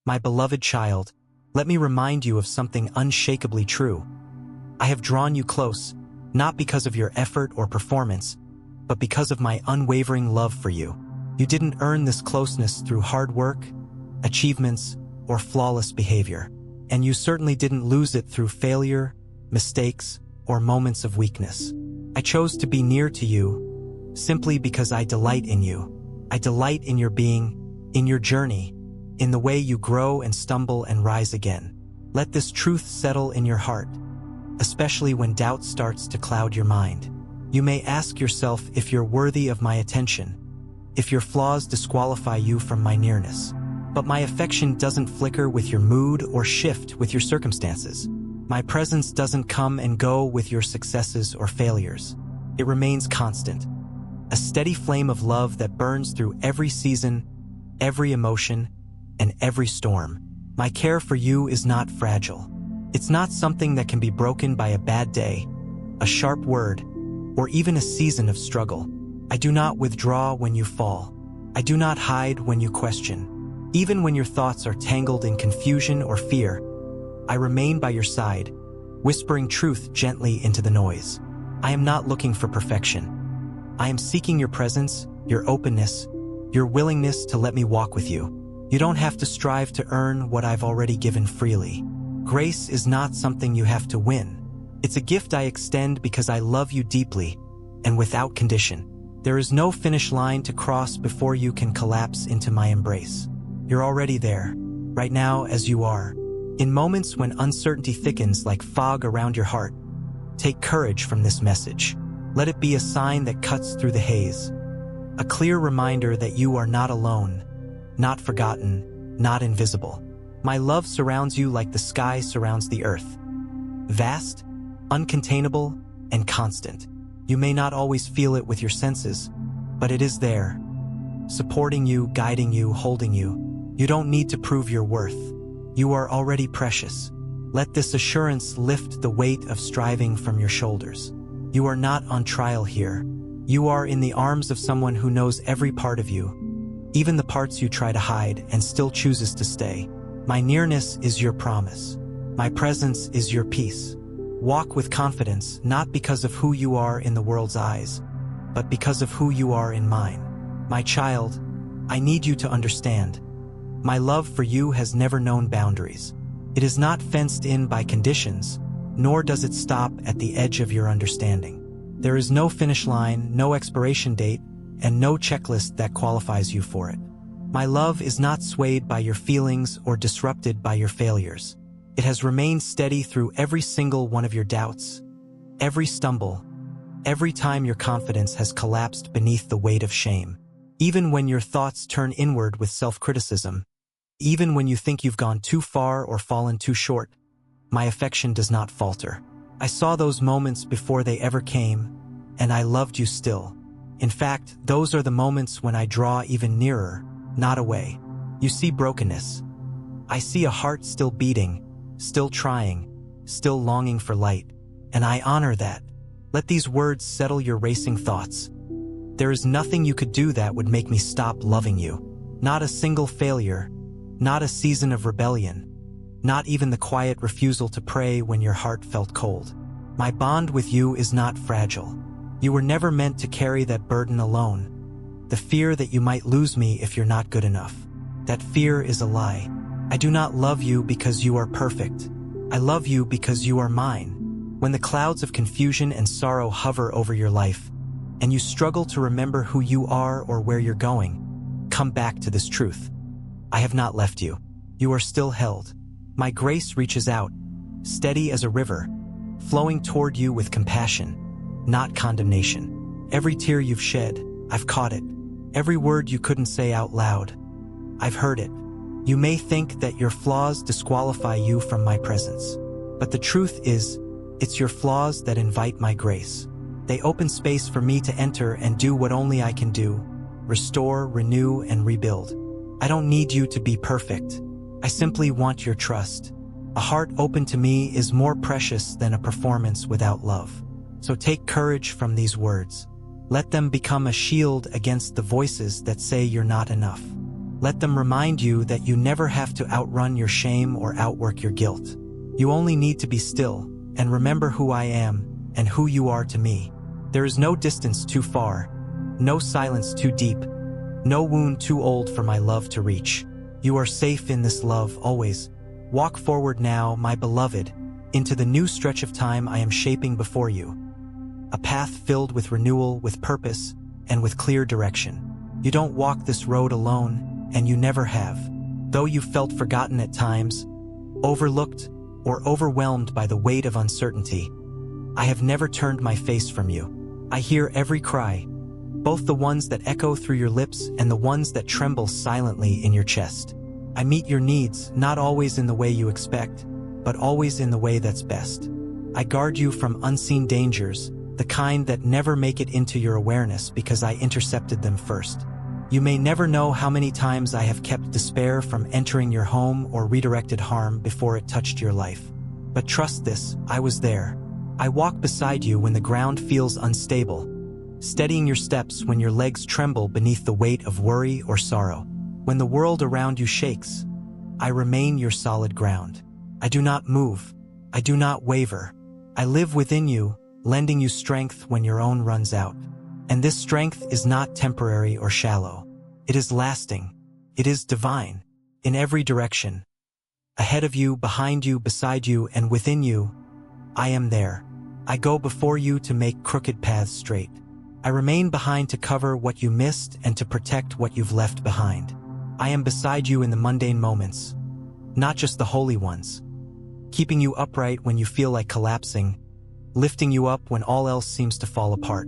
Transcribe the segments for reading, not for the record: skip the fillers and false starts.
My beloved child, let me remind you of something unshakably true. I have drawn you close, not because of your effort or performance, but because of my unwavering love for you. You didn't earn this closeness through hard work, achievements, or flawless behavior. And you certainly didn't lose it through failure, mistakes, or moments of weakness. I chose to be near to you simply because I delight in you. I delight in your being, in your journey, in the way you grow and stumble and rise again. Let this truth settle in your heart, especially when doubt starts to cloud your mind. You may ask yourself if you're worthy of my attention, if your flaws disqualify you from my nearness. But my affection doesn't flicker with your mood or shift with your circumstances. My presence doesn't come and go with your successes or failures. It remains constant, a steady flame of love that burns through every season, every emotion, and every storm. My care for you is not fragile. It's not something that can be broken by a bad day, a sharp word, or even a season of struggle. I do not withdraw when you fall. I do not hide when you question. Even when your thoughts are tangled in confusion or fear, I remain by your side, whispering truth gently into the noise. I am not looking for perfection. I am seeking your presence, your openness, your willingness to let me walk with you. You don't have to strive to earn what I've already given freely. Grace is not something you have to win. It's a gift I extend because I love you deeply and without condition. There is no finish line to cross before you can collapse into my embrace. You're already there, right now as you are. In moments when uncertainty thickens like fog around your heart, take courage from this message. Let it be a sign that cuts through the haze. A clear reminder that you are not alone, not forgotten, not invisible. My love surrounds you like the sky surrounds the earth. Vast, uncontainable, and constant. You may not always feel it with your senses, but it is there, supporting you, guiding you, holding you. You don't need to prove your worth. You are already precious. Let this assurance lift the weight of striving from your shoulders. You are not on trial here. You are in the arms of someone who knows every part of you, even the parts you try to hide and still chooses to stay. My nearness is your promise. My presence is your peace. Walk with confidence, not because of who you are in the world's eyes, but because of who you are in mine. My child, I need you to understand. My love for you has never known boundaries. It is not fenced in by conditions, nor does it stop at the edge of your understanding. There is no finish line, no expiration date, and no checklist that qualifies you for it. My love is not swayed by your feelings or disrupted by your failures. It has remained steady through every single one of your doubts, every stumble, every time your confidence has collapsed beneath the weight of shame. Even when your thoughts turn inward with self-criticism, even when you think you've gone too far or fallen too short, my affection does not falter. I saw those moments before they ever came, and I loved you still. In fact, those are the moments when I draw even nearer, not away. You see brokenness. I see a heart still beating, still trying, still longing for light, and I honor that. Let these words settle your racing thoughts. There is nothing you could do that would make me stop loving you. Not a single failure, not a season of rebellion, not even the quiet refusal to pray when your heart felt cold. My bond with you is not fragile. You were never meant to carry that burden alone. The fear that you might lose me if you're not good enough. That fear is a lie. I do not love you because you are perfect. I love you because you are mine. When the clouds of confusion and sorrow hover over your life, and you struggle to remember who you are or where you're going, come back to this truth. I have not left you. You are still held. My grace reaches out, steady as a river, flowing toward you with compassion, not condemnation. Every tear you've shed, I've caught it. Every word you couldn't say out loud, I've heard it. You may think that your flaws disqualify you from my presence, but the truth is, it's your flaws that invite my grace. They open space for me to enter and do what only I can do: restore, renew, and rebuild. I don't need you to be perfect. I simply want your trust. A heart open to me is more precious than a performance without love. So take courage from these words. Let them become a shield against the voices that say you're not enough. Let them remind you that you never have to outrun your shame or outwork your guilt. You only need to be still and remember who I am and who you are to me. There is no distance too far, no silence too deep, no wound too old for my love to reach. You are safe in this love always. Walk forward now, my beloved, into the new stretch of time I am shaping before you. A path filled with renewal, with purpose, and with clear direction. You don't walk this road alone, and you never have. Though you felt forgotten at times, overlooked, or overwhelmed by the weight of uncertainty, I have never turned my face from you. I hear every cry, both the ones that echo through your lips and the ones that tremble silently in your chest. I meet your needs, not always in the way you expect, but always in the way that's best. I guard you from unseen dangers, the kind that never make it into your awareness because I intercepted them first. You may never know how many times I have kept despair from entering your home or redirected harm before it touched your life. But trust this, I was there. I walk beside you when the ground feels unstable, steadying your steps when your legs tremble beneath the weight of worry or sorrow. When the world around you shakes, I remain your solid ground. I do not move. I do not waver. I live within you, lending you strength when your own runs out. And this strength is not temporary or shallow. It is lasting. It is divine. In every direction. Ahead of you, behind you, beside you, and within you, I am there. I go before you to make crooked paths straight. I remain behind to cover what you missed and to protect what you've left behind. I am beside you in the mundane moments, not just the holy ones, keeping you upright when you feel like collapsing, lifting you up when all else seems to fall apart.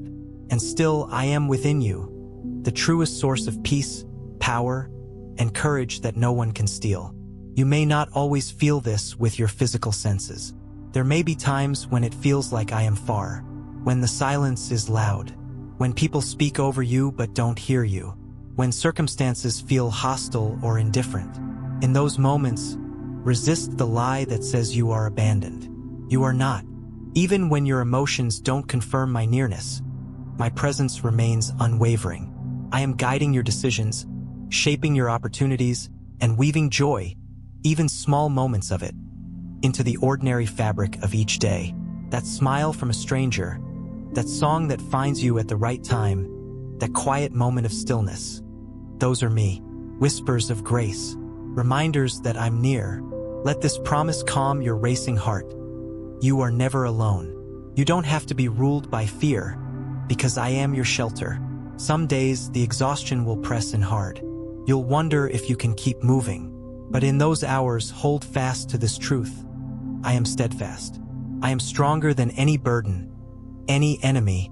And still, I am within you, the truest source of peace, power, and courage that no one can steal. You may not always feel this with your physical senses. There may be times when it feels like I am far, when the silence is loud, when people speak over you but don't hear you, when circumstances feel hostile or indifferent. In those moments, resist the lie that says you are abandoned. You are not. Even when your emotions don't confirm my nearness, my presence remains unwavering. I am guiding your decisions, shaping your opportunities, and weaving joy, even small moments of it, into the ordinary fabric of each day. That smile from a stranger, that song that finds you at the right time, that quiet moment of stillness. Those are me, whispers of grace, reminders that I'm near. Let this promise calm your racing heart. You are never alone. You don't have to be ruled by fear, because I am your shelter. Some days, the exhaustion will press in hard. You'll wonder if you can keep moving. But in those hours, hold fast to this truth. I am steadfast. I am stronger than any burden, any enemy,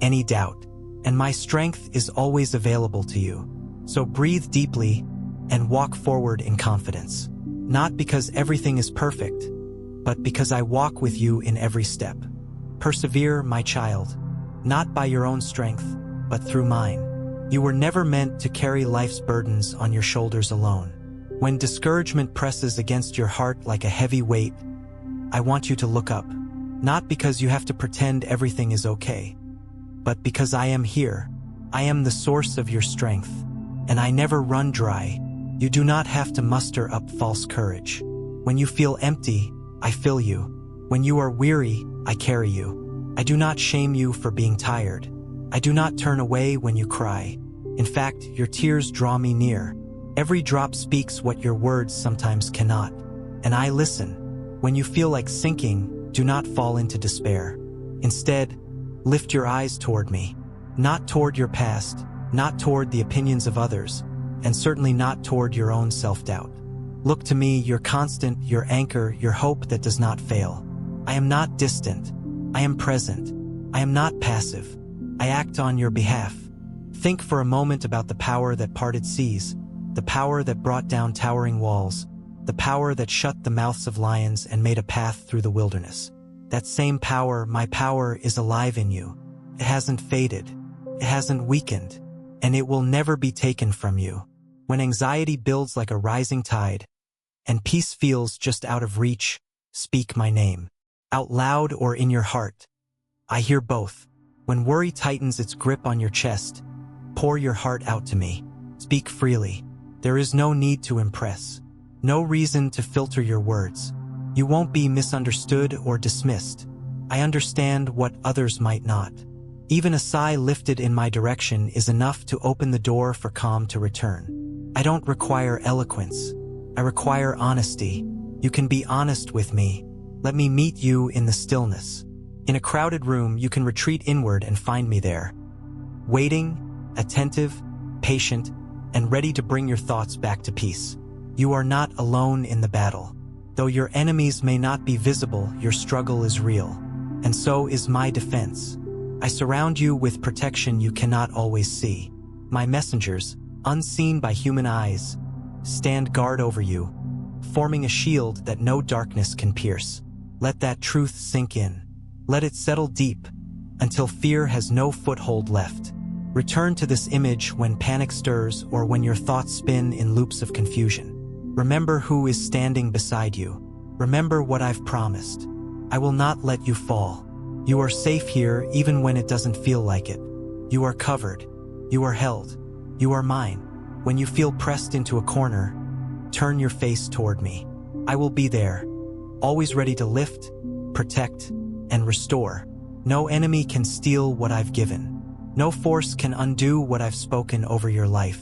any doubt. And my strength is always available to you. So breathe deeply and walk forward in confidence. Not because everything is perfect, but because I walk with you in every step. Persevere, my child, not by your own strength, but through mine. You were never meant to carry life's burdens on your shoulders alone. When discouragement presses against your heart like a heavy weight, I want you to look up, not because you have to pretend everything is okay, but because I am here. I am the source of your strength, and I never run dry. You do not have to muster up false courage. When you feel empty, I fill you. When you are weary, I carry you. I do not shame you for being tired. I do not turn away when you cry. In fact, your tears draw me near. Every drop speaks what your words sometimes cannot. And I listen. When you feel like sinking, do not fall into despair. Instead, lift your eyes toward me. Not toward your past, not toward the opinions of others, and certainly not toward your own self-doubt. Look to me, your constant, your anchor, your hope that does not fail. I am not distant. I am present. I am not passive. I act on your behalf. Think for a moment about the power that parted seas, the power that brought down towering walls, the power that shut the mouths of lions and made a path through the wilderness. That same power, my power, is alive in you. It hasn't faded. It hasn't weakened. And it will never be taken from you. When anxiety builds like a rising tide, and peace feels just out of reach, speak my name. Out loud or in your heart. I hear both. When worry tightens its grip on your chest, pour your heart out to me. Speak freely. There is no need to impress. No reason to filter your words. You won't be misunderstood or dismissed. I understand what others might not. Even a sigh lifted in my direction is enough to open the door for calm to return. I don't require eloquence. I require honesty. You can be honest with me. Let me meet you in the stillness. In a crowded room, you can retreat inward and find me there. Waiting, attentive, patient, and ready to bring your thoughts back to peace. You are not alone in the battle. Though your enemies may not be visible, your struggle is real. And so is my defense. I surround you with protection you cannot always see. My messengers, unseen by human eyes, stand guard over you, forming a shield that no darkness can pierce. Let that truth sink in. Let it settle deep, until fear has no foothold left. Return to this image when panic stirs or when your thoughts spin in loops of confusion. Remember who is standing beside you. Remember what I've promised. I will not let you fall. You are safe here even when it doesn't feel like it. You are covered. You are held. You are mine. When you feel pressed into a corner, turn your face toward me. I will be there, always ready to lift, protect, and restore. No enemy can steal what I've given. No force can undo what I've spoken over your life.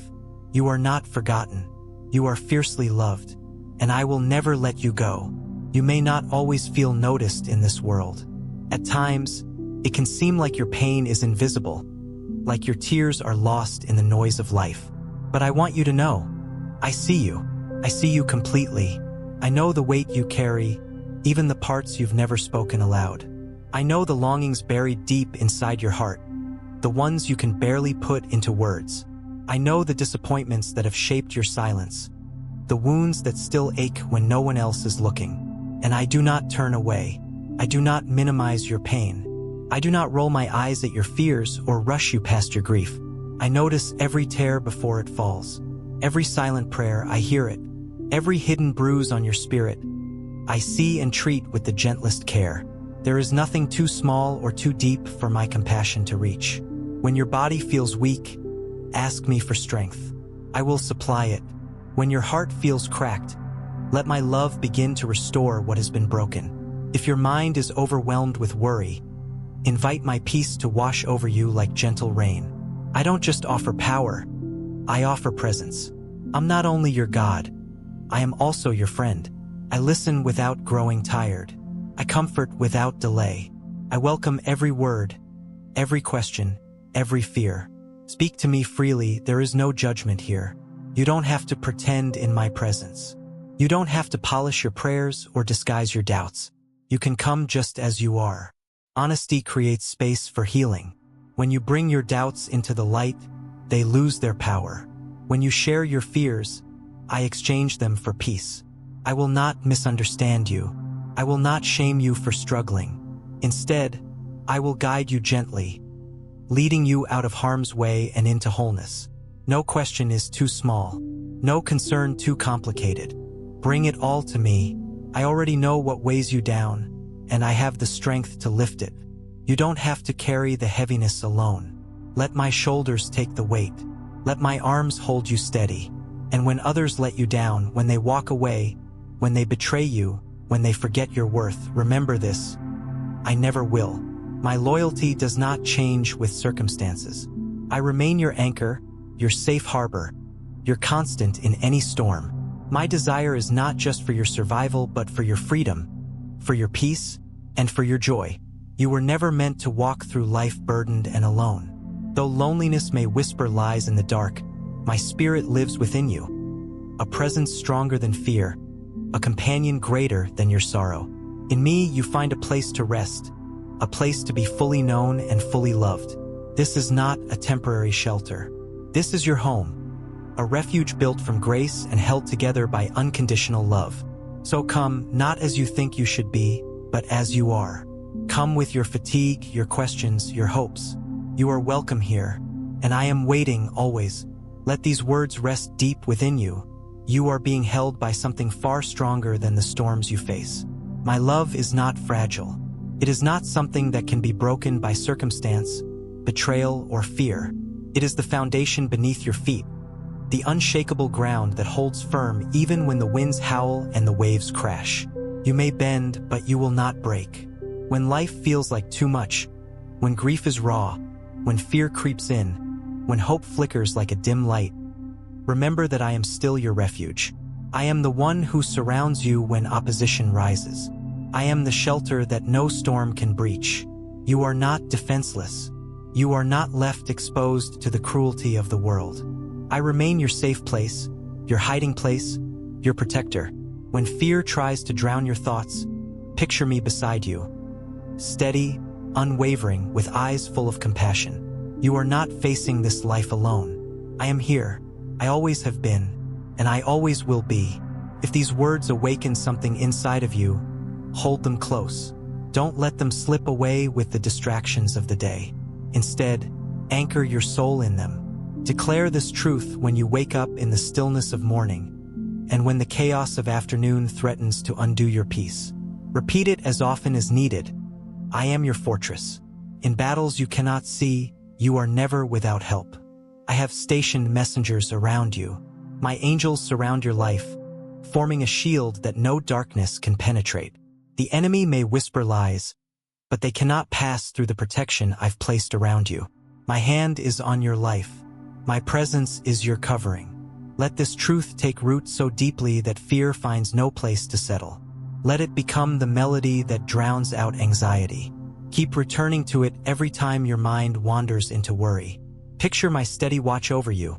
You are not forgotten. You are fiercely loved, and I will never let you go. You may not always feel noticed in this world. At times, it can seem like your pain is invisible, like your tears are lost in the noise of life. But I want you to know, I see you. I see you completely. I know the weight you carry, even the parts you've never spoken aloud. I know the longings buried deep inside your heart, the ones you can barely put into words. I know the disappointments that have shaped your silence, the wounds that still ache when no one else is looking. And I do not turn away. I do not minimize your pain. I do not roll my eyes at your fears or rush you past your grief. I notice every tear before it falls. Every silent prayer, I hear it. Every hidden bruise on your spirit, I see and treat with the gentlest care. There is nothing too small or too deep for my compassion to reach. When your body feels weak, ask me for strength. I will supply it. When your heart feels cracked, let my love begin to restore what has been broken. If your mind is overwhelmed with worry, invite my peace to wash over you like gentle rain. I don't just offer power, I offer presence. I'm not only your God, I am also your friend. I listen without growing tired. I comfort without delay. I welcome every word, every question, every fear. Speak to me freely, there is no judgment here. You don't have to pretend in my presence. You don't have to polish your prayers or disguise your doubts. You can come just as you are. Honesty creates space for healing. When you bring your doubts into the light, they lose their power. When you share your fears, I exchange them for peace. I will not misunderstand you. I will not shame you for struggling. Instead, I will guide you gently, leading you out of harm's way and into wholeness. No question is too small. No concern too complicated. Bring it all to me. I already know what weighs you down, and I have the strength to lift it. You don't have to carry the heaviness alone. Let my shoulders take the weight. Let my arms hold you steady. And when others let you down, when they walk away, when they betray you, when they forget your worth, remember this: I never will. My loyalty does not change with circumstances. I remain your anchor, your safe harbor, your constant in any storm. My desire is not just for your survival, but for your freedom, for your peace, and for your joy. You were never meant to walk through life burdened and alone. Though loneliness may whisper lies in the dark, my spirit lives within you. A presence stronger than fear, a companion greater than your sorrow. In me, you find a place to rest, a place to be fully known and fully loved. This is not a temporary shelter. This is your home. A refuge built from grace and held together by unconditional love. So come, not as you think you should be, but as you are. Come with your fatigue, your questions, your hopes. You are welcome here, and I am waiting always. Let these words rest deep within you. You are being held by something far stronger than the storms you face. My love is not fragile. It is not something that can be broken by circumstance, betrayal, or fear. It is the foundation beneath your feet, the unshakable ground that holds firm even when the winds howl and the waves crash. You may bend, but you will not break. When life feels like too much, when grief is raw, when fear creeps in, when hope flickers like a dim light, remember that I am still your refuge. I am the one who surrounds you when opposition rises. I am the shelter that no storm can breach. You are not defenseless. You are not left exposed to the cruelty of the world. I remain your safe place, your hiding place, your protector. When fear tries to drown your thoughts, picture me beside you. Steady, unwavering, with eyes full of compassion. You are not facing this life alone. I am here. I always have been, and I always will be. If these words awaken something inside of you, hold them close. Don't let them slip away with the distractions of the day. Instead, anchor your soul in them. Declare this truth when you wake up in the stillness of morning, and when the chaos of afternoon threatens to undo your peace. Repeat it as often as needed. I am your fortress. In battles you cannot see, you are never without help. I have stationed messengers around you. My angels surround your life, forming a shield that no darkness can penetrate. The enemy may whisper lies, but they cannot pass through the protection I've placed around you. My hand is on your life. My presence is your covering. Let this truth take root so deeply that fear finds no place to settle. Let it become the melody that drowns out anxiety. Keep returning to it every time your mind wanders into worry. Picture my steady watch over you,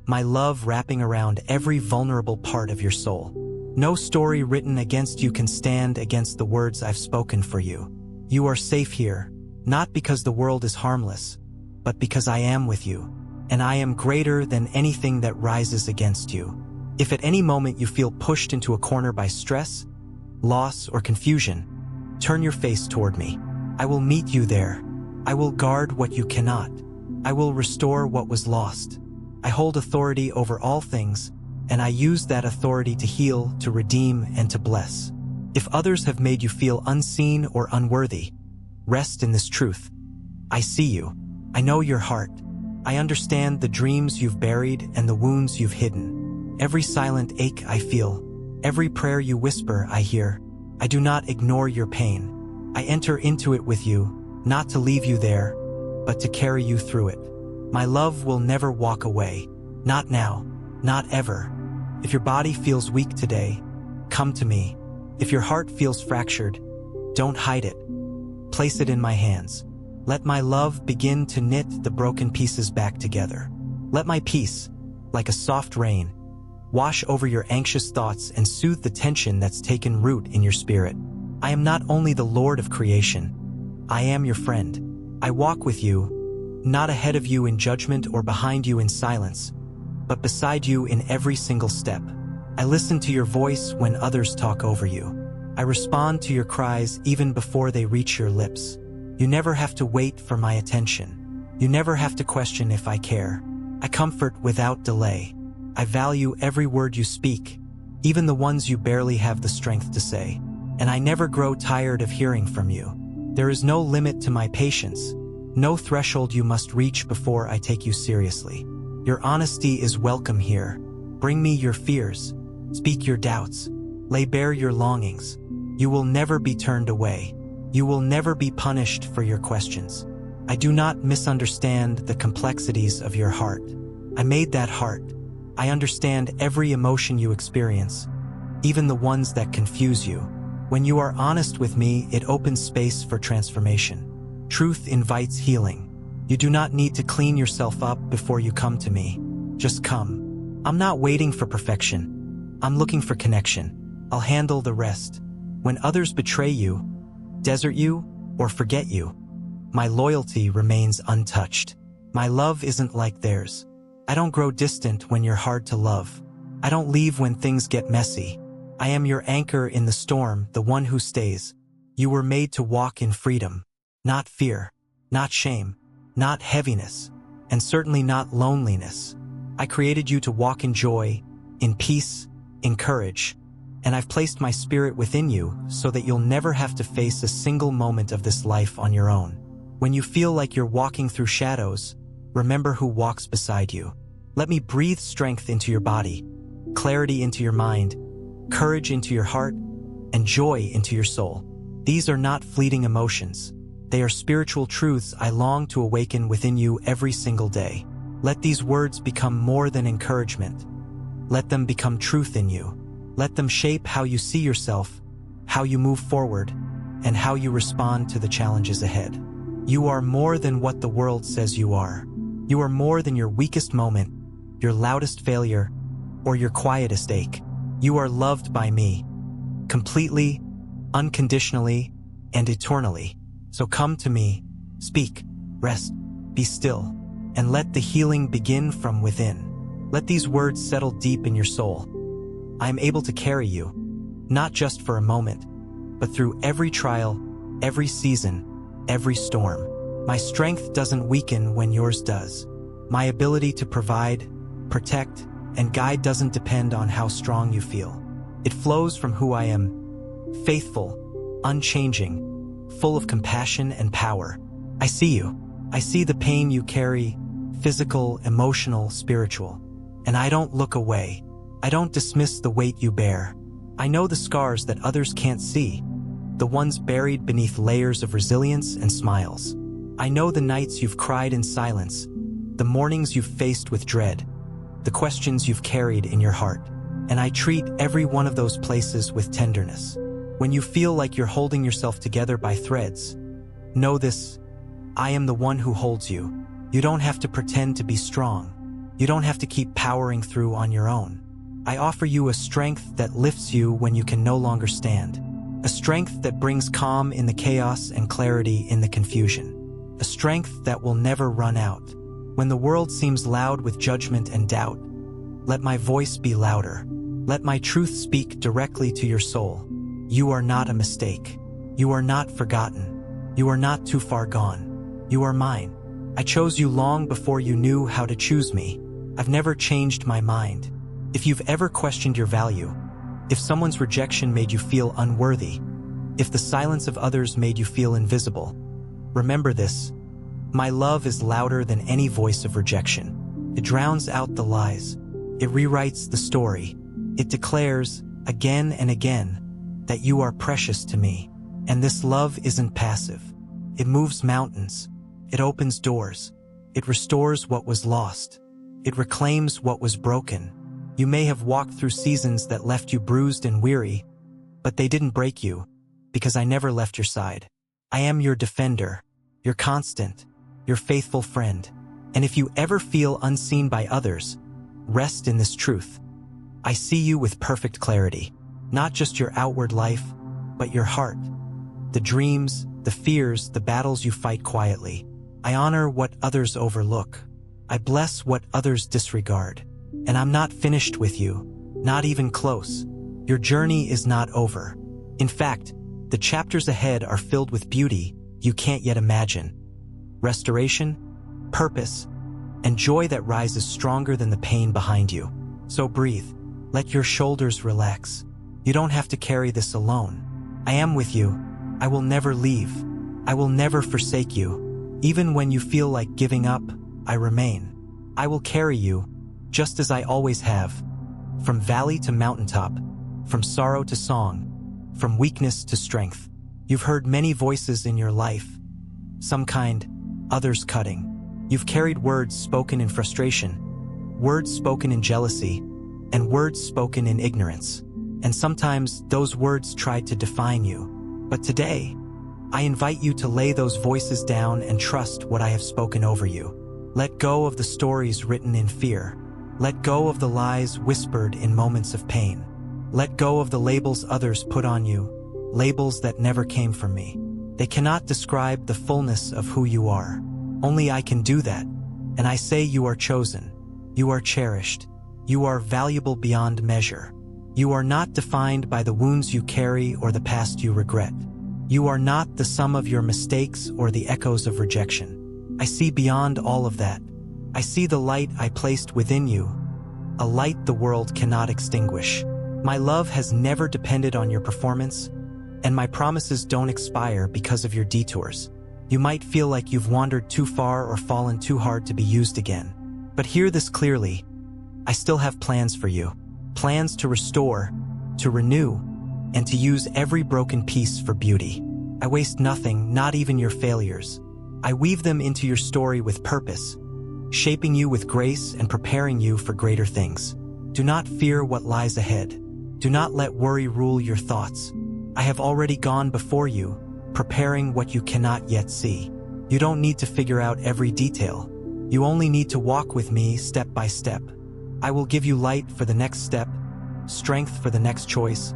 my love wrapping around every vulnerable part of your soul. No story written against you can stand against the words I've spoken for you. You are safe here, not because the world is harmless, but because I am with you, and I am greater than anything that rises against you. If at any moment you feel pushed into a corner by stress, loss, or confusion, turn your face toward me. I will meet you there. I will guard what you cannot. I will restore what was lost. I hold authority over all things, and I use that authority to heal, to redeem, and to bless. If others have made you feel unseen or unworthy, rest in this truth. I see you. I know your heart. I understand the dreams you've buried and the wounds you've hidden. Every silent ache I feel, every prayer you whisper I hear. I do not ignore your pain. I enter into it with you, not to leave you there, but to carry you through it. My love will never walk away. Not now, not ever. If your body feels weak today, come to me. If your heart feels fractured, don't hide it. Place it in my hands. Let my love begin to knit the broken pieces back together. Let my peace, like a soft rain, wash over your anxious thoughts and soothe the tension that's taken root in your spirit. I am not only the Lord of creation, I am your friend. I walk with you, not ahead of you in judgment or behind you in silence, but beside you in every single step. I listen to your voice when others talk over you. I respond to your cries even before they reach your lips. You never have to wait for my attention. You never have to question if I care. I comfort without delay. I value every word you speak, even the ones you barely have the strength to say. And I never grow tired of hearing from you. There is no limit to my patience, no threshold you must reach before I take you seriously. Your honesty is welcome here. Bring me your fears. Speak your doubts. Lay bare your longings. You will never be turned away. You will never be punished for your questions. I do not misunderstand the complexities of your heart. I made that heart. I understand every emotion you experience, even the ones that confuse you. When you are honest with me, it opens space for transformation. Truth invites healing. You do not need to clean yourself up before you come to me. Just come. I'm not waiting for perfection. I'm looking for connection. I'll handle the rest. When others betray you, desert you, or forget you, my loyalty remains untouched. My love isn't like theirs. I don't grow distant when you're hard to love. I don't leave when things get messy. I am your anchor in the storm, the one who stays. You were made to walk in freedom, not fear, not shame, not heaviness, and certainly not loneliness. I created you to walk in joy, in peace, in courage, and I've placed my spirit within you so that you'll never have to face a single moment of this life on your own. When you feel like you're walking through shadows, remember who walks beside you. Let me breathe strength into your body, clarity into your mind, courage into your heart, and joy into your soul. These are not fleeting emotions. They are spiritual truths I long to awaken within you every single day. Let these words become more than encouragement. Let them become truth in you. Let them shape how you see yourself, how you move forward, and how you respond to the challenges ahead. You are more than what the world says you are. You are more than your weakest moment, your loudest failure, or your quietest ache. You are loved by me, completely, unconditionally, and eternally. So come to me, speak, rest, be still, and let the healing begin from within. Let these words settle deep in your soul. I am able to carry you, not just for a moment, but through every trial, every season, every storm. My strength doesn't weaken when yours does. My ability to provide, protect, and guide doesn't depend on how strong you feel. It flows from who I am, faithful, unchanging, full of compassion and power. I see you. I see the pain you carry, physical, emotional, spiritual. And I don't look away. I don't dismiss the weight you bear. I know the scars that others can't see, the ones buried beneath layers of resilience and smiles. I know the nights you've cried in silence, the mornings you've faced with dread, the questions you've carried in your heart. And I treat every one of those places with tenderness. When you feel like you're holding yourself together by threads, know this: I am the one who holds you. You don't have to pretend to be strong. You don't have to keep powering through on your own. I offer you a strength that lifts you when you can no longer stand. A strength that brings calm in the chaos and clarity in the confusion. A strength that will never run out. When the world seems loud with judgment and doubt, let my voice be louder. Let my truth speak directly to your soul. You are not a mistake. You are not forgotten. You are not too far gone. You are mine. I chose you long before you knew how to choose me. I've never changed my mind. If you've ever questioned your value, if someone's rejection made you feel unworthy, if the silence of others made you feel invisible, remember this: my love is louder than any voice of rejection. It drowns out the lies. It rewrites the story. It declares, again and again, that you are precious to me. And this love isn't passive. It moves mountains. It opens doors. It restores what was lost. It reclaims what was broken. You may have walked through seasons that left you bruised and weary, but they didn't break you, because I never left your side. I am your defender, your constant, your faithful friend. And if you ever feel unseen by others, rest in this truth. I see you with perfect clarity, not just your outward life, but your heart. The dreams, the fears, the battles you fight quietly. I honor what others overlook. I bless what others disregard. And I'm not finished with you, not even close. Your journey is not over. In fact, the chapters ahead are filled with beauty you can't yet imagine. Restoration, purpose, and joy that rises stronger than the pain behind you. So breathe. Let your shoulders relax. You don't have to carry this alone. I am with you. I will never leave. I will never forsake you. Even when you feel like giving up, I remain. I will carry you, just as I always have. From valley to mountaintop, from sorrow to song, from weakness to strength. You've heard many voices in your life. Some kind, others cutting. You've carried words spoken in frustration, words spoken in jealousy, and words spoken in ignorance. And sometimes those words tried to define you. But today, I invite you to lay those voices down and trust what I have spoken over you. Let go of the stories written in fear. Let go of the lies whispered in moments of pain. Let go of the labels others put on you, labels that never came from me. They cannot describe the fullness of who you are. Only I can do that. And I say you are chosen. You are cherished. You are valuable beyond measure. You are not defined by the wounds you carry or the past you regret. You are not the sum of your mistakes or the echoes of rejection. I see beyond all of that. I see the light I placed within you, a light the world cannot extinguish. My love has never depended on your performance, and my promises don't expire because of your detours. You might feel like you've wandered too far or fallen too hard to be used again. But hear this clearly. I still have plans for you. Plans to restore, to renew, and to use every broken piece for beauty. I waste nothing, not even your failures. I weave them into your story with purpose, shaping you with grace and preparing you for greater things. Do not fear what lies ahead. Do not let worry rule your thoughts. I have already gone before you, preparing what you cannot yet see. You don't need to figure out every detail. You only need to walk with me step by step. I will give you light for the next step, strength for the next choice,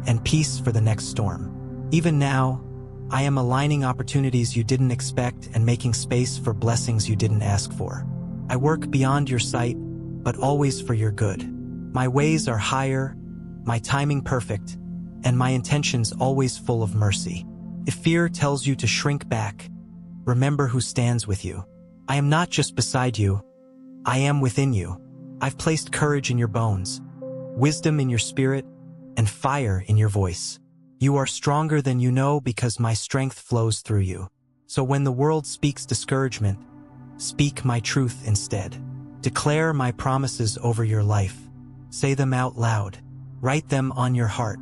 and peace for the next storm. Even now, I am aligning opportunities you didn't expect and making space for blessings you didn't ask for. I work beyond your sight, but always for your good. My ways are higher, my timing perfect, and my intentions always full of mercy. If fear tells you to shrink back, remember who stands with you. I am not just beside you, I am within you. I've placed courage in your bones, wisdom in your spirit, and fire in your voice. You are stronger than you know because my strength flows through you. So when the world speaks discouragement, speak my truth instead. Declare my promises over your life. Say them out loud. Write them on your heart.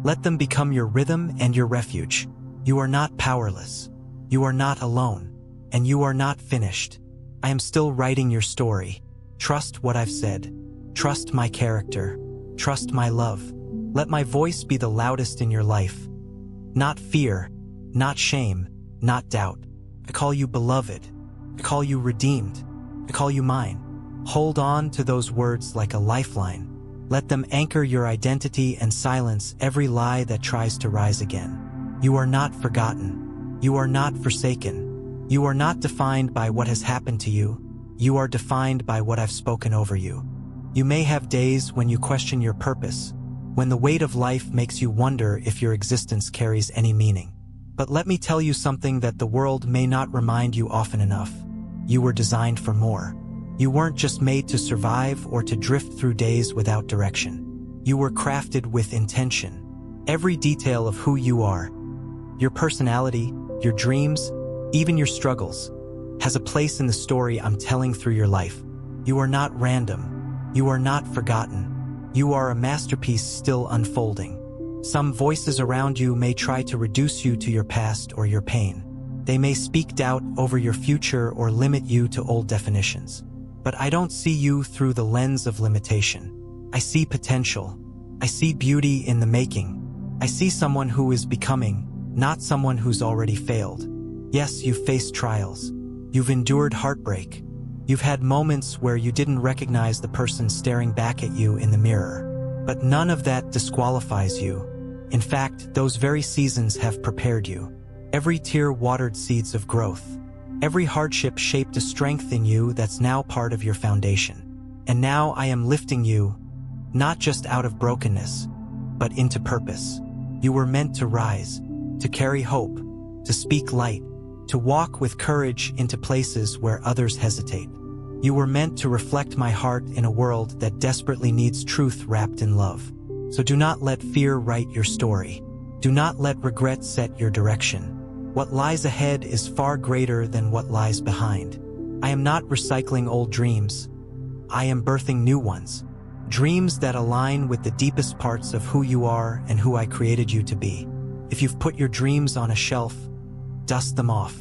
Let them become your rhythm and your refuge. You are not powerless. You are not alone. And you are not finished. I am still writing your story. Trust what I've said. Trust my character. Trust my love. Let my voice be the loudest in your life. Not fear, not shame, not doubt. I call you beloved. I call you redeemed. I call you mine. Hold on to those words like a lifeline. Let them anchor your identity and silence every lie that tries to rise again. You are not forgotten. You are not forsaken. You are not defined by what has happened to you. You are defined by what I've spoken over you. You may have days when you question your purpose, when the weight of life makes you wonder if your existence carries any meaning. But let me tell you something that the world may not remind you often enough. You were designed for more. You weren't just made to survive or to drift through days without direction. You were crafted with intention. Every detail of who you are, your personality, your dreams, even your struggles, has a place in the story I'm telling through your life. You are not random. You are not forgotten. You are a masterpiece still unfolding. Some voices around you may try to reduce you to your past or your pain. They may speak doubt over your future or limit you to old definitions. But I don't see you through the lens of limitation. I see potential. I see beauty in the making. I see someone who is becoming, not someone who's already failed. Yes, you've faced trials. You've endured heartbreak. You've had moments where you didn't recognize the person staring back at you in the mirror. But none of that disqualifies you. In fact, those very seasons have prepared you. Every tear watered seeds of growth. Every hardship shaped a strength in you that's now part of your foundation. And now I am lifting you, not just out of brokenness, but into purpose. You were meant to rise, to carry hope, to speak light, to walk with courage into places where others hesitate. You were meant to reflect my heart in a world that desperately needs truth wrapped in love. So do not let fear write your story. Do not let regret set your direction. What lies ahead is far greater than what lies behind. I am not recycling old dreams. I am birthing new ones. Dreams that align with the deepest parts of who you are and who I created you to be. If you've put your dreams on a shelf, dust them off.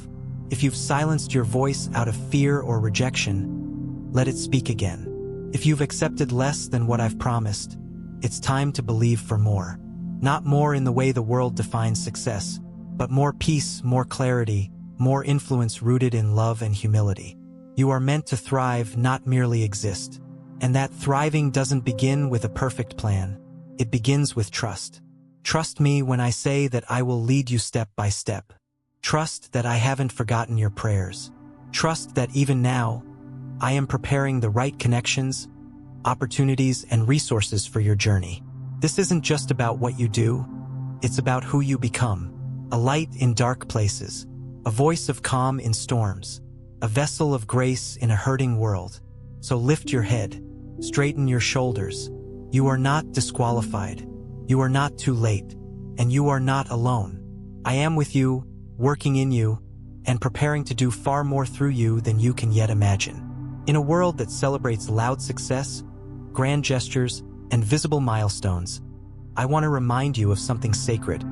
If you've silenced your voice out of fear or rejection, let it speak again. If you've accepted less than what I've promised, it's time to believe for more. Not more in the way the world defines success, but more peace, more clarity, more influence rooted in love and humility. You are meant to thrive, not merely exist. And that thriving doesn't begin with a perfect plan. It begins with trust. Trust me when I say that I will lead you step by step. Trust that I haven't forgotten your prayers. Trust that even now, I am preparing the right connections, opportunities, and resources for your journey. This isn't just about what you do, it's about who you become. A light in dark places, a voice of calm in storms, a vessel of grace in a hurting world. So lift your head, straighten your shoulders. You are not disqualified. You are not too late, and you are not alone. I am with you, working in you, and preparing to do far more through you than you can yet imagine. In a world that celebrates loud success, grand gestures, and visible milestones, I want to remind you of something sacred: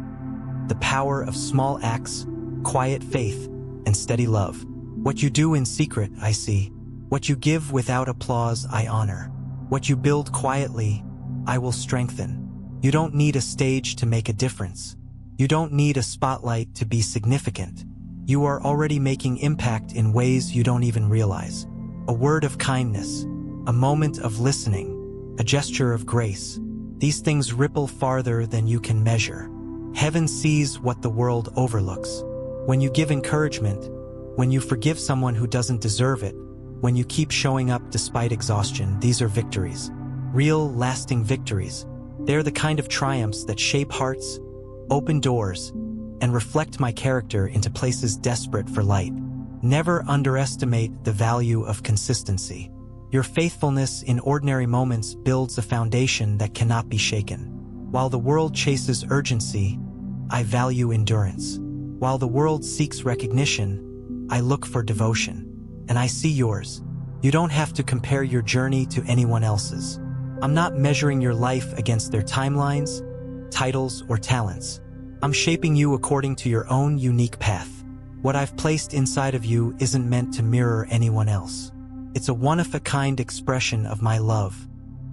the power of small acts, quiet faith, and steady love. What you do in secret, I see. What you give without applause, I honor. What you build quietly, I will strengthen. You don't need a stage to make a difference. You don't need a spotlight to be significant. You are already making impact in ways you don't even realize. A word of kindness, a moment of listening, a gesture of grace. These things ripple farther than you can measure. Heaven sees what the world overlooks. When you give encouragement, when you forgive someone who doesn't deserve it, when you keep showing up despite exhaustion, these are victories. Real, lasting victories. They're the kind of triumphs that shape hearts, open doors, and reflect my character into places desperate for light. Never underestimate the value of consistency. Your faithfulness in ordinary moments builds a foundation that cannot be shaken. While the world chases urgency, I value endurance. While the world seeks recognition, I look for devotion. And I see yours. You don't have to compare your journey to anyone else's. I'm not measuring your life against their timelines, titles, or talents. I'm shaping you according to your own unique path. What I've placed inside of you isn't meant to mirror anyone else. It's a one-of-a-kind expression of my love.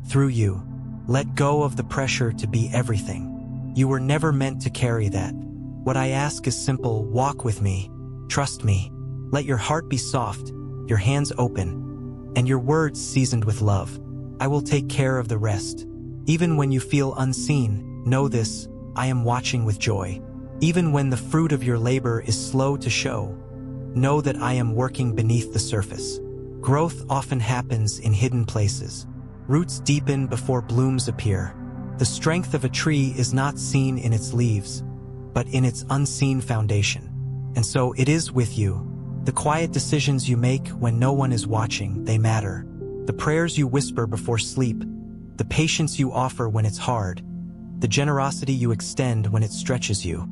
Through you, let go of the pressure to be everything. You were never meant to carry that. What I ask is simple: walk with me, trust me, let your heart be soft, your hands open, and your words seasoned with love. I will take care of the rest. Even when you feel unseen, know this: I am watching with joy. Even when the fruit of your labor is slow to show, know that I am working beneath the surface. Growth often happens in hidden places. Roots deepen before blooms appear. The strength of a tree is not seen in its leaves, but in its unseen foundation. And so it is with you. The quiet decisions you make when no one is watching, they matter. The prayers you whisper before sleep, the patience you offer when it's hard, the generosity you extend when it stretches you.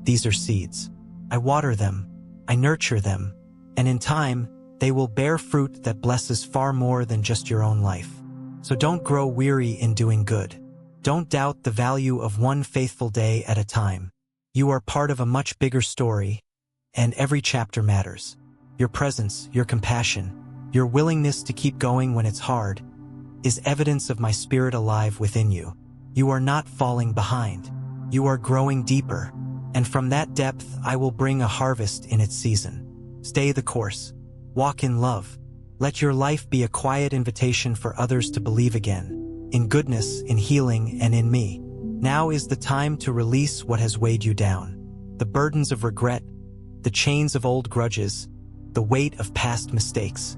These are seeds. I water them, I nurture them, and in time, they will bear fruit that blesses far more than just your own life. So don't grow weary in doing good. Don't doubt the value of one faithful day at a time. You are part of a much bigger story, and every chapter matters. Your presence, your compassion, your willingness to keep going when it's hard, is evidence of my spirit alive within you. You are not falling behind. You are growing deeper, and from that depth I will bring a harvest in its season. Stay the course. Walk in love. Let your life be a quiet invitation for others to believe again, in goodness, in healing, and in me. Now is the time to release what has weighed you down. The burdens of regret, the chains of old grudges, the weight of past mistakes.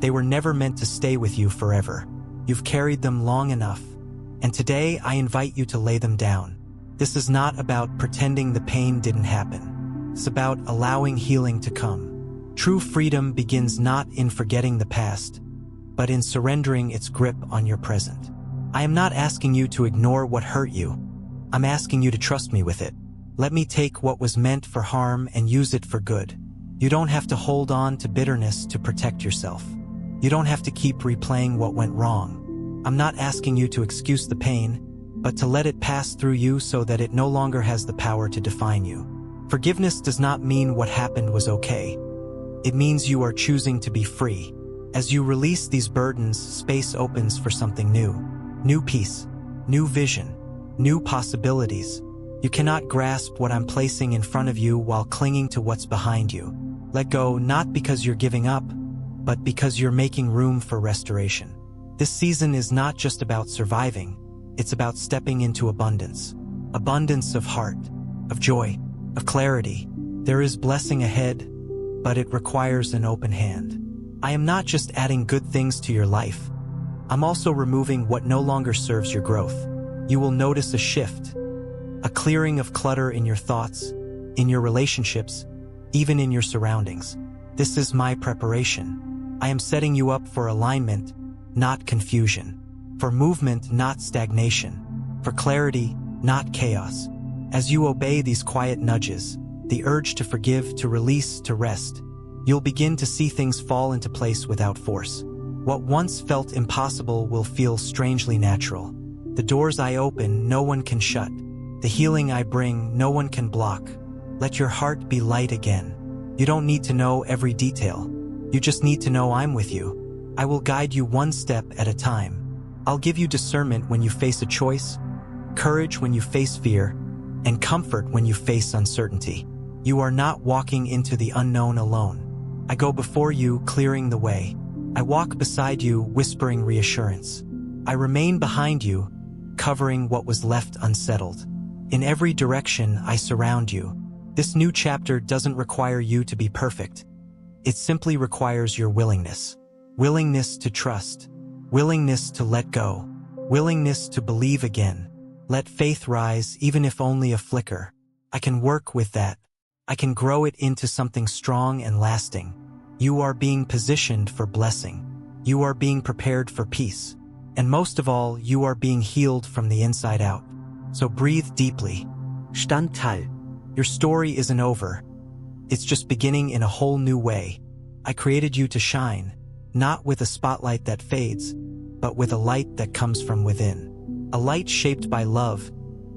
They were never meant to stay with you forever. You've carried them long enough, and today I invite you to lay them down. This is not about pretending the pain didn't happen. It's about allowing healing to come. True freedom begins not in forgetting the past, but in surrendering its grip on your present. I am not asking you to ignore what hurt you. I'm asking you to trust me with it. Let me take what was meant for harm and use it for good. You don't have to hold on to bitterness to protect yourself. You don't have to keep replaying what went wrong. I'm not asking you to excuse the pain, but to let it pass through you so that it no longer has the power to define you. Forgiveness does not mean what happened was okay. It means you are choosing to be free. As you release these burdens, space opens for something new. New peace, new vision, new possibilities. You cannot grasp what I'm placing in front of you while clinging to what's behind you. Let go, not because you're giving up, but because you're making room for restoration. This season is not just about surviving, it's about stepping into abundance. Abundance of heart, of joy, of clarity. There is blessing ahead, but it requires an open hand. I am not just adding good things to your life. I'm also removing what no longer serves your growth. You will notice a shift, a clearing of clutter in your thoughts, in your relationships, even in your surroundings. This is my preparation. I am setting you up for alignment, not confusion, for movement, not stagnation, for clarity, not chaos. As you obey these quiet nudges, the urge to forgive, to release, to rest, You'll begin to see things fall into place without force. What once felt impossible will feel strangely natural. The doors I open, no one can shut. The healing I bring, no one can block. Let your heart be light again. You don't need to know every detail. You just need to know I'm with you. I will guide you one step at a time. I'll give you discernment when you face a choice, courage when you face fear, and comfort when you face uncertainty. You are not walking into the unknown alone. I go before you, clearing the way. I walk beside you, whispering reassurance. I remain behind you, covering what was left unsettled. In every direction, I surround you. This new chapter doesn't require you to be perfect. It simply requires your willingness. Willingness to trust. Willingness to let go. Willingness to believe again. Let faith rise, even if only a flicker. I can work with that. I can grow it into something strong and lasting. You are being positioned for blessing. You are being prepared for peace. And most of all, you are being healed from the inside out. So breathe deeply. Standhalt. Your story isn't over. It's just beginning in a whole new way. I created you to shine, not with a spotlight that fades, but with a light that comes from within. A light shaped by love,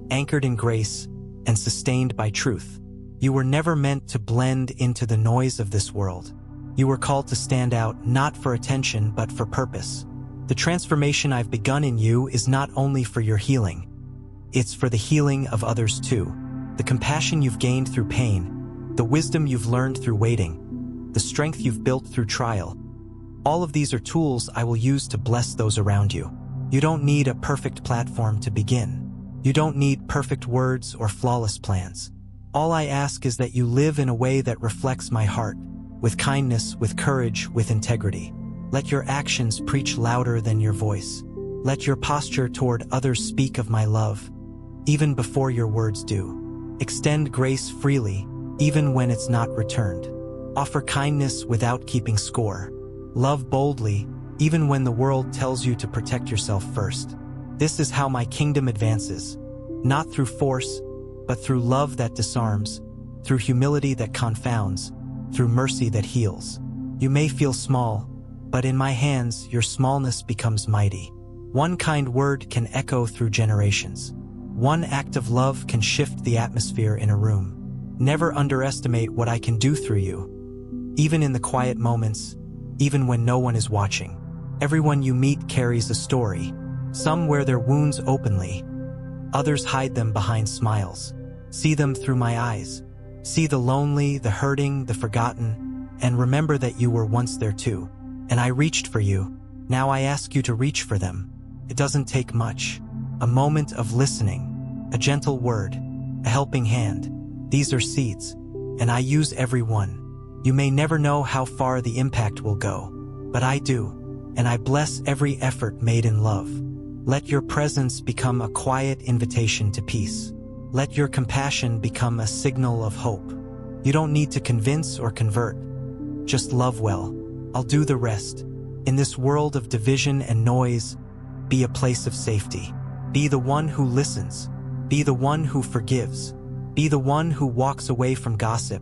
anchored in grace, and sustained by truth. You were never meant to blend into the noise of this world. You were called to stand out, not for attention, but for purpose. The transformation I've begun in you is not only for your healing. It's for the healing of others too. The compassion you've gained through pain, the wisdom you've learned through waiting, the strength you've built through trial. All of these are tools I will use to bless those around you. You don't need a perfect platform to begin. You don't need perfect words or flawless plans. All I ask is that you live in a way that reflects my heart, with kindness, with courage, with integrity. Let your actions preach louder than your voice. Let your posture toward others speak of my love, even before your words do. Extend grace freely, even when it's not returned. Offer kindness without keeping score. Love boldly, even when the world tells you to protect yourself first. This is how my kingdom advances, not through force, but through love that disarms, through humility that confounds, through mercy that heals. You may feel small, but in my hands, your smallness becomes mighty. One kind word can echo through generations. One act of love can shift the atmosphere in a room. Never underestimate what I can do through you. Even in the quiet moments, even when no one is watching. Everyone you meet carries a story. Some wear their wounds openly. Others hide them behind smiles. See them through my eyes. See the lonely, the hurting, the forgotten, and remember that you were once there too. And I reached for you. Now I ask you to reach for them. It doesn't take much. A moment of listening, a gentle word, a helping hand. These are seeds, and I use every one. You may never know how far the impact will go, but I do, and I bless every effort made in love. Let your presence become a quiet invitation to peace. Let your compassion become a signal of hope. You don't need to convince or convert. Just love well. I'll do the rest. In this world of division and noise, be a place of safety. Be the one who listens. Be the one who forgives. Be the one who walks away from gossip,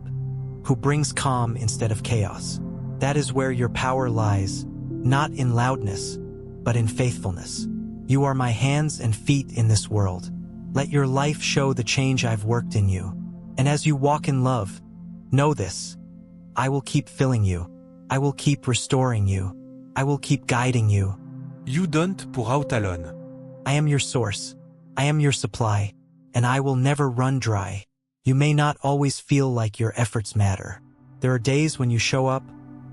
who brings calm instead of chaos. That is where your power lies, not in loudness, but in faithfulness. You are my hands and feet in this world. Let your life show the change I've worked in you. And as you walk in love, know this. I will keep filling you. I will keep restoring you. I will keep guiding you. You don't pour out alone. I am your source. I am your supply, and I will never run dry. You may not always feel like your efforts matter. There are days when you show up,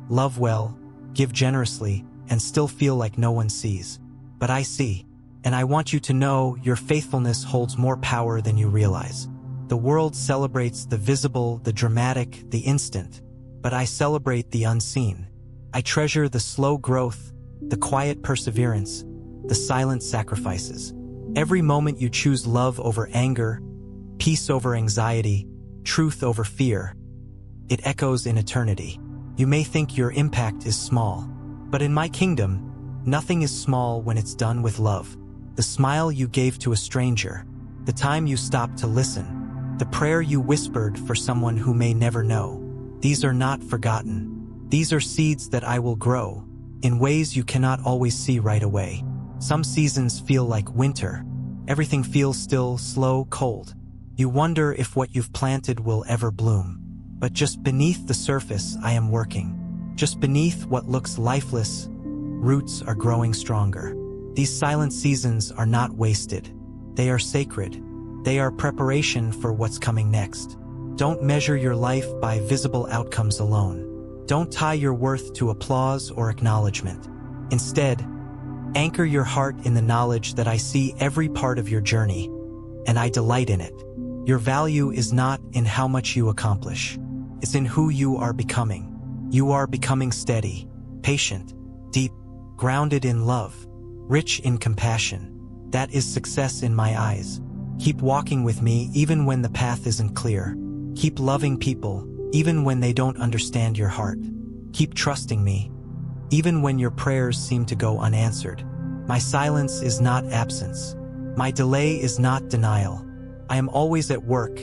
love well, give generously, and still feel like no one sees. But I see. And I want you to know your faithfulness holds more power than you realize. The world celebrates the visible, the dramatic, the instant, but I celebrate the unseen. I treasure the slow growth, the quiet perseverance, the silent sacrifices. Every moment you choose love over anger, peace over anxiety, truth over fear, it echoes in eternity. You may think your impact is small, but in my kingdom, nothing is small when it's done with love. The smile you gave to a stranger, the time you stopped to listen, the prayer you whispered for someone who may never know. These are not forgotten. These are seeds that I will grow, in ways you cannot always see right away. Some seasons feel like winter. Everything feels still, slow, cold. You wonder if what you've planted will ever bloom. But just beneath the surface, I am working. Just beneath what looks lifeless, roots are growing stronger. These silent seasons are not wasted. They are sacred. They are preparation for what's coming next. Don't measure your life by visible outcomes alone. Don't tie your worth to applause or acknowledgement. Instead, anchor your heart in the knowledge that I see every part of your journey, and I delight in it. Your value is not in how much you accomplish. It's in who you are becoming. You are becoming steady, patient, deep, grounded in love, rich in compassion. That is success in my eyes. Keep walking with me even when the path isn't clear. Keep loving people even when they don't understand your heart. Keep trusting me even when your prayers seem to go unanswered. My silence is not absence. My delay is not denial. I am always at work,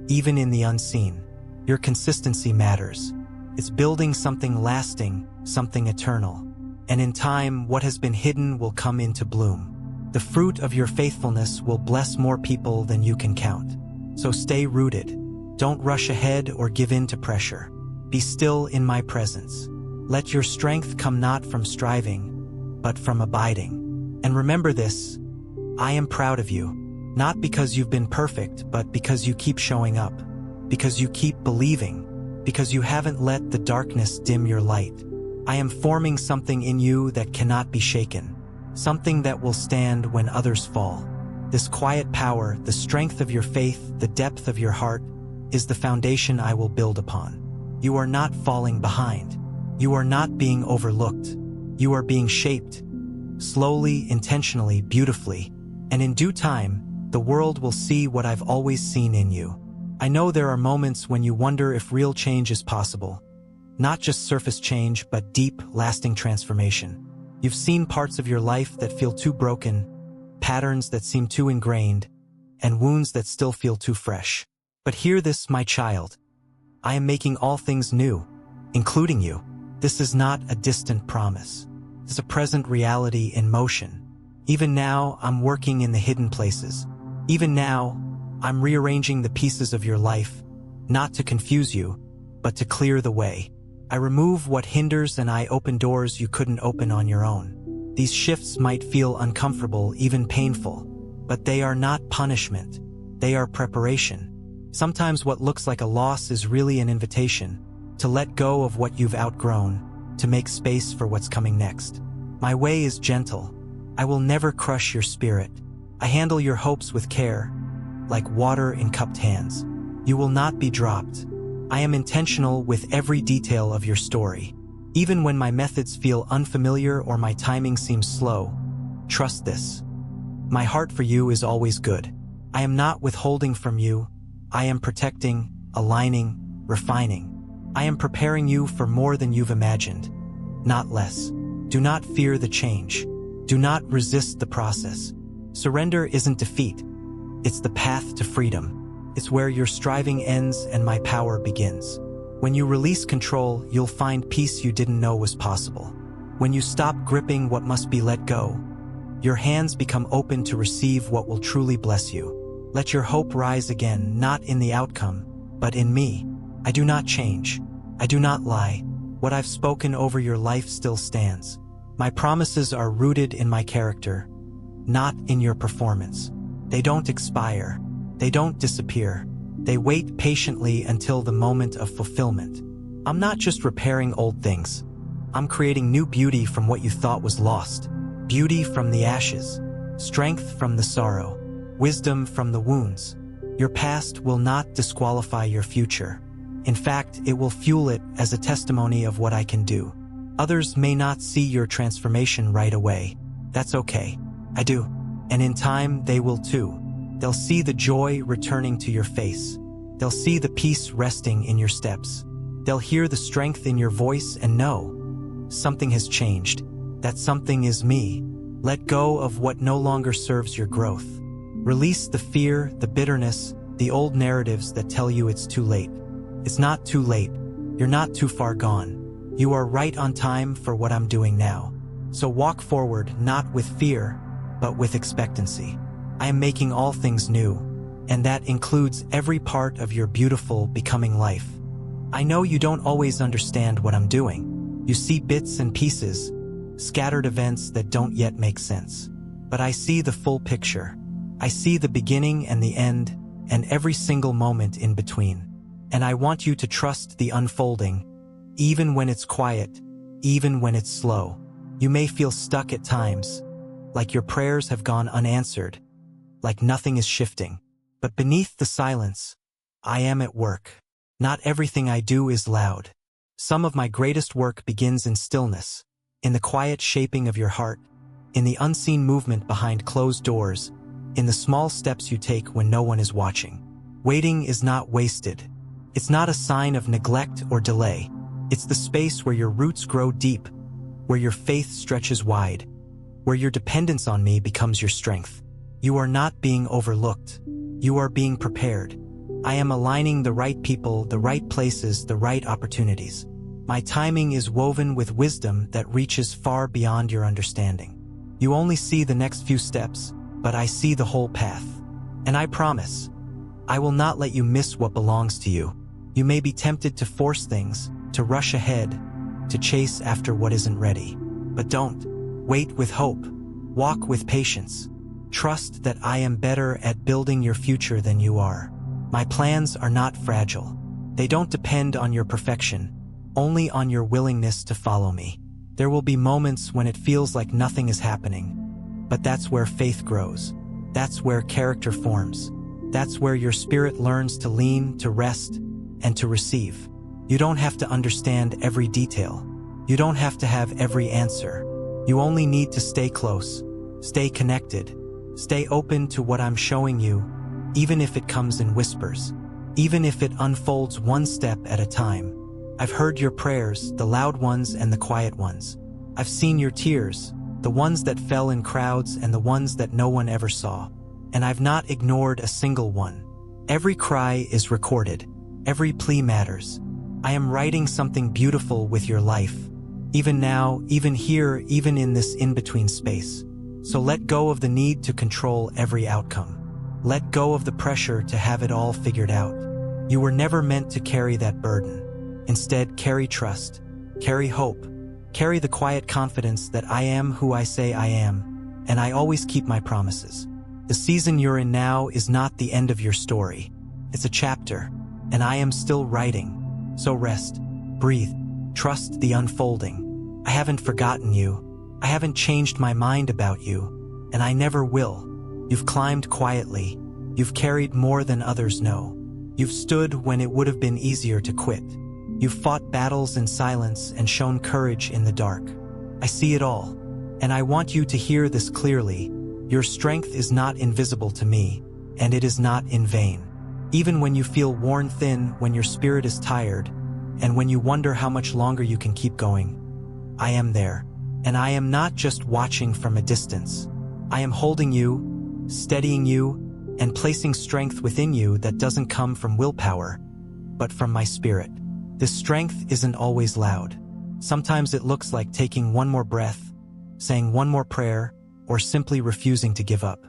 even in the unseen. Your consistency matters. It's building something lasting, something eternal. And in time, what has been hidden will come into bloom. The fruit of your faithfulness will bless more people than you can count. So stay rooted. Don't rush ahead or give in to pressure. Be still in my presence. Let your strength come not from striving, but from abiding. And remember this, I am proud of you. Not because you've been perfect, but because you keep showing up. Because you keep believing. Because you haven't let the darkness dim your light. I am forming something in you that cannot be shaken. Something that will stand when others fall. This quiet power, the strength of your faith, the depth of your heart, is the foundation I will build upon. You are not falling behind. You are not being overlooked. You are being shaped. Slowly, intentionally, beautifully. And in due time, the world will see what I've always seen in you. I know there are moments when you wonder if real change is possible. Not just surface change, but deep, lasting transformation. You've seen parts of your life that feel too broken, patterns that seem too ingrained, and wounds that still feel too fresh. But hear this, my child. I am making all things new, including you. This is not a distant promise. It's a present reality in motion. Even now, I'm working in the hidden places. Even now, I'm rearranging the pieces of your life, not to confuse you, but to clear the way. I remove what hinders and I open doors you couldn't open on your own. These shifts might feel uncomfortable, even painful, but they are not punishment. They are preparation. Sometimes what looks like a loss is really an invitation to let go of what you've outgrown, to make space for what's coming next. My way is gentle. I will never crush your spirit. I handle your hopes with care, like water in cupped hands. You will not be dropped. I am intentional with every detail of your story. Even when my methods feel unfamiliar or my timing seems slow, trust this. My heart for you is always good. I am not withholding from you. I am protecting, aligning, refining. I am preparing you for more than you've imagined, not less. Do not fear the change. Do not resist the process. Surrender isn't defeat. It's the path to freedom. It's where your striving ends and my power begins. When you release control, you'll find peace you didn't know was possible. When you stop gripping what must be let go, your hands become open to receive what will truly bless you. Let your hope rise again, not in the outcome, but in me. I do not change. I do not lie. What I've spoken over your life still stands. My promises are rooted in my character, not in your performance. They don't expire. They don't disappear. They wait patiently until the moment of fulfillment. I'm not just repairing old things. I'm creating new beauty from what you thought was lost. Beauty from the ashes. Strength from the sorrow. Wisdom from the wounds. Your past will not disqualify your future. In fact, it will fuel it as a testimony of what I can do. Others may not see your transformation right away. That's okay. I do. And in time, they will too. They'll see the joy returning to your face. They'll see the peace resting in your steps. They'll hear the strength in your voice and know something has changed. That something is me. Let go of what no longer serves your growth. Release the fear, the bitterness, the old narratives that tell you it's too late. It's not too late. You're not too far gone. You are right on time for what I'm doing now. So walk forward, not with fear, but with expectancy. I am making all things new, and that includes every part of your beautiful, becoming life. I know you don't always understand what I'm doing. You see bits and pieces, scattered events that don't yet make sense. But I see the full picture. I see the beginning and the end, and every single moment in between. And I want you to trust the unfolding, even when it's quiet, even when it's slow. You may feel stuck at times, like your prayers have gone unanswered, like nothing is shifting. But beneath the silence, I am at work. Not everything I do is loud. Some of my greatest work begins in stillness, in the quiet shaping of your heart, in the unseen movement behind closed doors, in the small steps you take when no one is watching. Waiting is not wasted. It's not a sign of neglect or delay. It's the space where your roots grow deep, where your faith stretches wide, where your dependence on me becomes your strength. You are not being overlooked. You are being prepared. I am aligning the right people, the right places, the right opportunities. My timing is woven with wisdom that reaches far beyond your understanding. You only see the next few steps, but I see the whole path. And I promise, I will not let you miss what belongs to you. You may be tempted to force things, to rush ahead, to chase after what isn't ready. But don't. Wait with hope. Walk with patience. Trust that I am better at building your future than you are. My plans are not fragile. They don't depend on your perfection, only on your willingness to follow me. There will be moments when it feels like nothing is happening, but that's where faith grows. That's where character forms. That's where your spirit learns to lean, to rest, and to receive. You don't have to understand every detail. You don't have to have every answer. You only need to stay close, stay connected, stay open to what I'm showing you, even if it comes in whispers, even if it unfolds one step at a time. I've heard your prayers, the loud ones and the quiet ones. I've seen your tears, the ones that fell in crowds and the ones that no one ever saw. And I've not ignored a single one. Every cry is recorded. Every plea matters. I am writing something beautiful with your life. Even now, even here, even in this in-between space. So let go of the need to control every outcome. Let go of the pressure to have it all figured out. You were never meant to carry that burden. Instead, carry trust, carry hope, carry the quiet confidence that I am who I say I am, and I always keep my promises. The season you're in now is not the end of your story. It's a chapter, and I am still writing. So rest, breathe, trust the unfolding. I haven't forgotten you. I haven't changed my mind about you, and I never will. You've climbed quietly. You've carried more than others know. You've stood when it would have been easier to quit. You've fought battles in silence and shown courage in the dark. I see it all, and I want you to hear this clearly. Your strength is not invisible to me, and it is not in vain. Even when you feel worn thin, when your spirit is tired, and when you wonder how much longer you can keep going, I am there. And I am not just watching from a distance. I am holding you, steadying you, and placing strength within you that doesn't come from willpower, but from my spirit. This strength isn't always loud. Sometimes it looks like taking one more breath, saying one more prayer, or simply refusing to give up.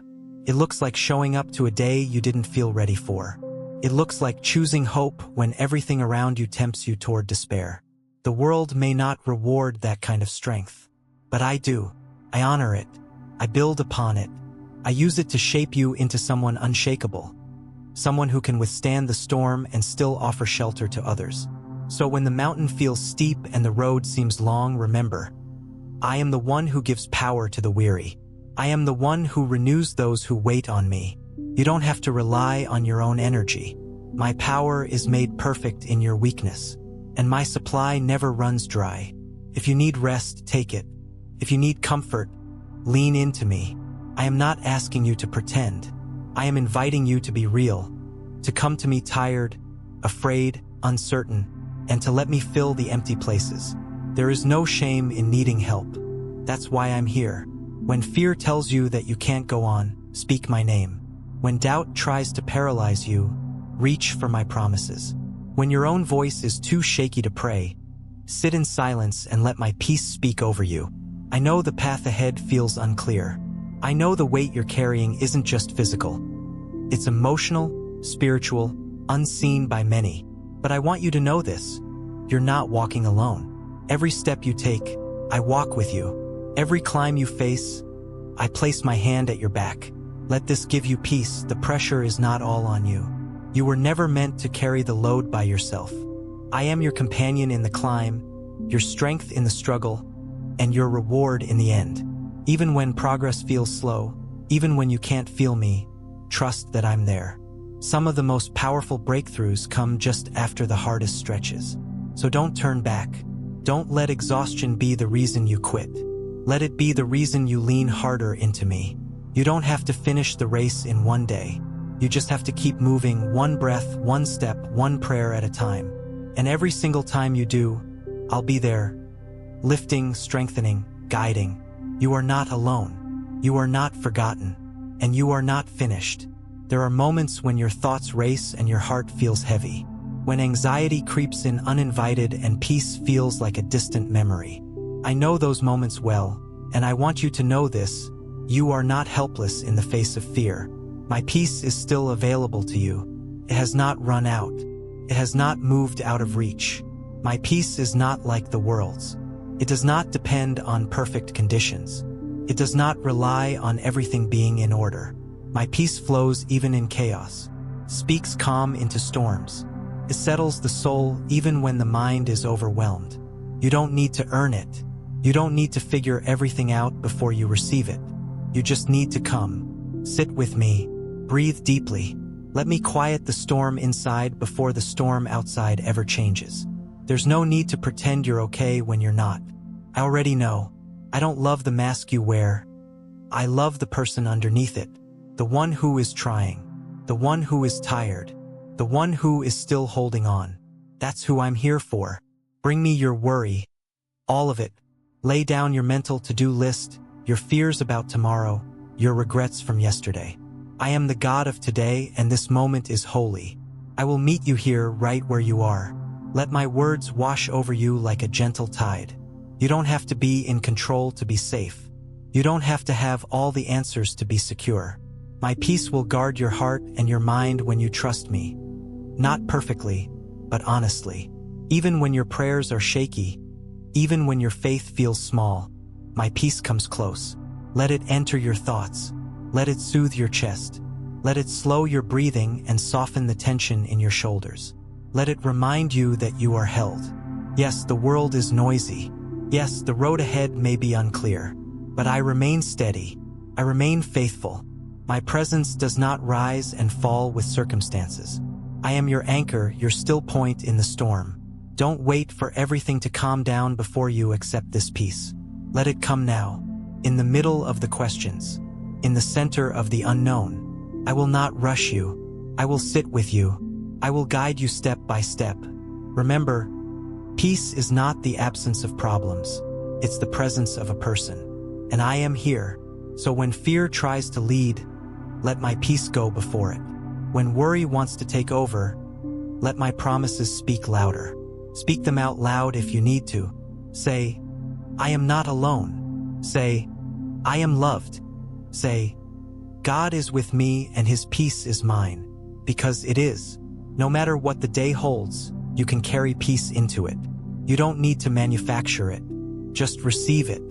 It looks like showing up to a day you didn't feel ready for. It looks like choosing hope when everything around you tempts you toward despair. The world may not reward that kind of strength, but I do. I honor it. I build upon it. I use it to shape you into someone unshakable, someone who can withstand the storm and still offer shelter to others. So when the mountain feels steep and the road seems long, remember, I am the one who gives power to the weary. I am the one who renews those who wait on me. You don't have to rely on your own energy. My power is made perfect in your weakness, and my supply never runs dry. If you need rest, take it. If you need comfort, lean into me. I am not asking you to pretend. I am inviting you to be real, to come to me tired, afraid, uncertain, and to let me fill the empty places. There is no shame in needing help. That's why I'm here. When fear tells you that you can't go on, speak my name. When doubt tries to paralyze you, reach for my promises. When your own voice is too shaky to pray, Sit in silence and let my peace speak over you. I know the path ahead feels unclear. I know the weight you're carrying isn't just physical. It's emotional, spiritual, unseen by many. But I want you to know this. You're not walking alone. Every step you take, I walk with you. Every climb you face, I place my hand at your back. Let this give you peace. The pressure is not all on you. You were never meant to carry the load by yourself. I am your companion in the climb, your strength in the struggle, and your reward in the end. Even when progress feels slow, even when you can't feel me, trust that I'm there. Some of the most powerful breakthroughs come just after the hardest stretches. So don't turn back. Don't let exhaustion be the reason you quit. Let it be the reason you lean harder into me. You don't have to finish the race in one day. You just have to keep moving, one breath, one step, one prayer at a time. And every single time you do, I'll be there, lifting, strengthening, guiding. You are not alone. You are not forgotten. And you are not finished. There are moments when your thoughts race and your heart feels heavy. When anxiety creeps in uninvited and peace feels like a distant memory. I know those moments well, and I want you to know this. You are not helpless in the face of fear. My peace is still available to you. It has not run out. It has not moved out of reach. My peace is not like the world's. It does not depend on perfect conditions. It does not rely on everything being in order. My peace flows even in chaos, speaks calm into storms. It settles the soul even when the mind is overwhelmed. You don't need to earn it. You don't need to figure everything out before you receive it. You just need to come, sit with me, breathe deeply. Let me quiet the storm inside before the storm outside ever changes. There's no need to pretend you're okay when you're not. I already know. I don't love the mask you wear. I love the person underneath it. The one who is trying. The one who is tired. The one who is still holding on. That's who I'm here for. Bring me your worry. All of it. Lay down your mental to-do list, your fears about tomorrow, your regrets from yesterday. I am the God of today, and this moment is holy. I will meet you here right where you are. Let my words wash over you like a gentle tide. You don't have to be in control to be safe. You don't have to have all the answers to be secure. My peace will guard your heart and your mind when you trust me. Not perfectly, but honestly. Even when your prayers are shaky, even when your faith feels small, my peace comes close. Let it enter your thoughts. Let it soothe your chest. Let it slow your breathing and soften the tension in your shoulders. Let it remind you that you are held. Yes, the world is noisy. Yes, the road ahead may be unclear. But I remain steady. I remain faithful. My presence does not rise and fall with circumstances. I am your anchor, your still point in the storm. Don't wait for everything to calm down before you accept this peace. Let it come now, in the middle of the questions, in the center of the unknown. I will not rush you. I will sit with you. I will guide you step by step. Remember, peace is not the absence of problems. It's the presence of a person. And I am here. So when fear tries to lead, let my peace go before it. When worry wants to take over, let my promises speak louder. Speak them out loud if you need to. Say, I am not alone. Say, I am loved. Say, God is with me and his peace is mine. Because it is. No matter what the day holds, you can carry peace into it. You don't need to manufacture it. Just receive it.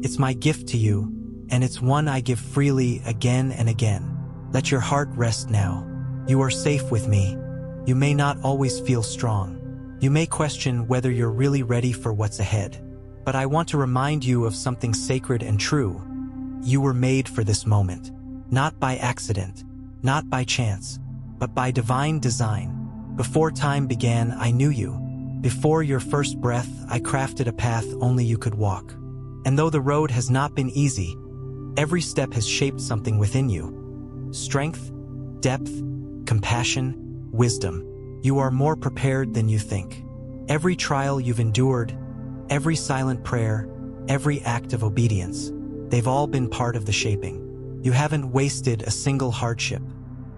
It's my gift to you, and it's one I give freely again and again. Let your heart rest now. You are safe with me. You may not always feel strong. You may question whether you're really ready for what's ahead. But I want to remind you of something sacred and true. You were made for this moment. Not by accident, not by chance, but by divine design. Before time began, I knew you. Before your first breath, I crafted a path only you could walk. And though the road has not been easy, every step has shaped something within you. Strength, depth, compassion, wisdom. You are more prepared than you think. Every trial you've endured, every silent prayer, every act of obedience, they've all been part of the shaping. You haven't wasted a single hardship.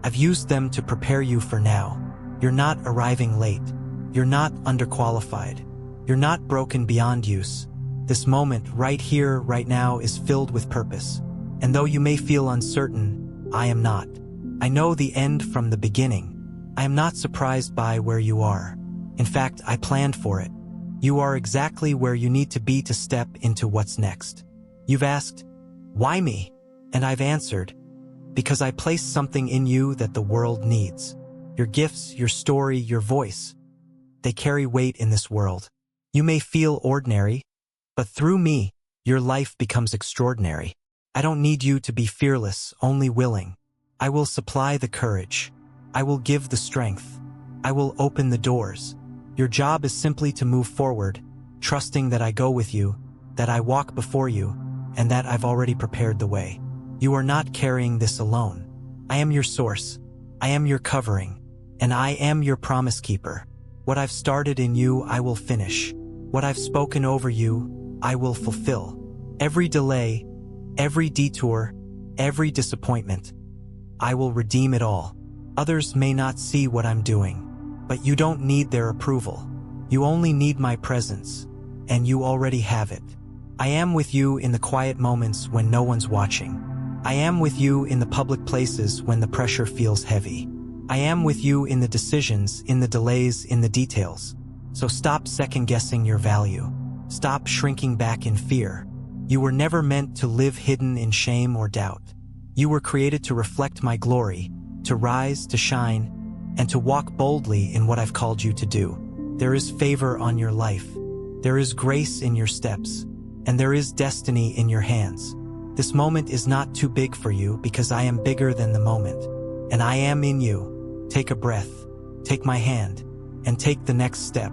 I've used them to prepare you for now. You're not arriving late. You're not underqualified. You're not broken beyond use. This moment, right here, right now, is filled with purpose. And though you may feel uncertain, I am not. I know the end from the beginning. I am not surprised by where you are. In fact, I planned for it. You are exactly where you need to be to step into what's next. You've asked, why me? And I've answered, because I placed something in you that the world needs. Your gifts, your story, your voice. They carry weight in this world. You may feel ordinary, but through me, your life becomes extraordinary. I don't need you to be fearless, only willing. I will supply the courage. I will give the strength. I will open the doors. Your job is simply to move forward, trusting that I go with you, that I walk before you, and that I've already prepared the way. You are not carrying this alone. I am your source. I am your covering. And I am your promise keeper. What I've started in you, I will finish. What I've spoken over you, I will fulfill. Every delay, every detour, every disappointment, I will redeem it all. Others may not see what I'm doing, but you don't need their approval. You only need my presence, and you already have it. I am with you in the quiet moments when no one's watching. I am with you in the public places when the pressure feels heavy. I am with you in the decisions, in the delays, in the details. So stop second-guessing your value. Stop shrinking back in fear. You were never meant to live hidden in shame or doubt. You were created to reflect my glory, to rise, to shine, and to walk boldly in what I've called you to do. There is favor on your life. There is grace in your steps, and there is destiny in your hands. This moment is not too big for you because I am bigger than the moment, and I am in you. Take a breath, take my hand, and take the next step.